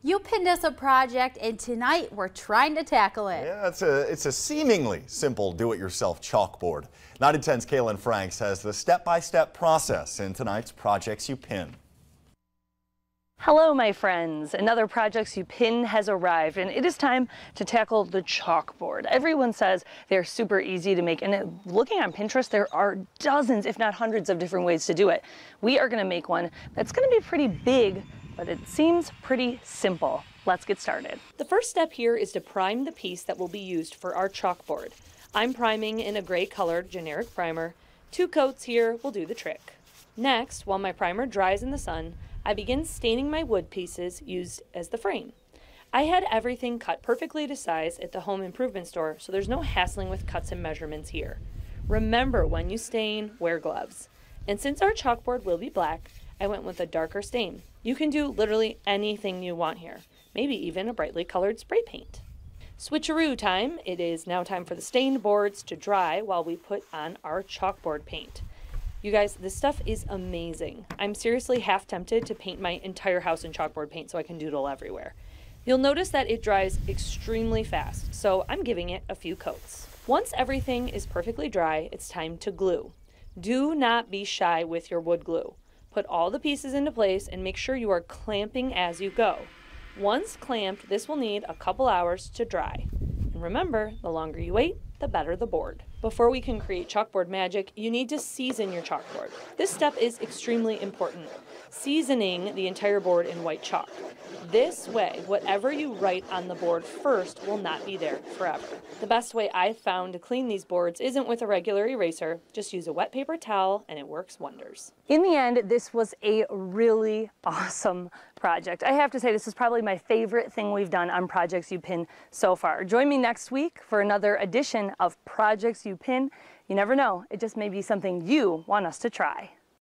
You pinned us a project, and tonight we're trying to tackle it. Yeah, it's a seemingly simple do-it-yourself chalkboard. 9 to 10's Kaylin Franks has the step-by-step process in tonight's Projects You Pin. Hello, my friends. Another Projects You Pin has arrived, and it is time to tackle the chalkboard. Everyone says they're super easy to make, and looking on Pinterest, there are dozens, if not hundreds, of different ways to do it. We are going to make one that's going to be pretty big, but it seems pretty simple. Let's get started. The first step here is to prime the piece that will be used for our chalkboard. I'm priming in a gray colored generic primer. 2 coats here will do the trick. Next, while my primer dries in the sun, I begin staining my wood pieces used as the frame. I had everything cut perfectly to size at the home improvement store, so there's no hassling with cuts and measurements here. Remember, when you stain, wear gloves. And since our chalkboard will be black, I went with a darker stain. You can do literally anything you want here, maybe even a brightly colored spray paint. Switcheroo time. It is now time for the stained boards to dry while we put on our chalkboard paint. You guys, this stuff is amazing. I'm seriously half tempted to paint my entire house in chalkboard paint so I can doodle everywhere. You'll notice that it dries extremely fast, so I'm giving it a few coats. Once everything is perfectly dry, it's time to glue. Do not be shy with your wood glue. Put all the pieces into place and make sure you are clamping as you go. Once clamped, this will need a couple hours to dry. And remember, the longer you wait, the better the board. Before we can create chalkboard magic, you need to season your chalkboard. This step is extremely important. Seasoning the entire board in white chalk. This way, whatever you write on the board first will not be there forever. The best way I've found to clean these boards isn't with a regular eraser. Just use a wet paper towel and it works wonders. In the end, this was a really awesome project. I have to say, this is probably my favorite thing we've done on Projects You Pin so far. Join me next week for another edition of Projects You Pin. You never know, it just may be something you want us to try.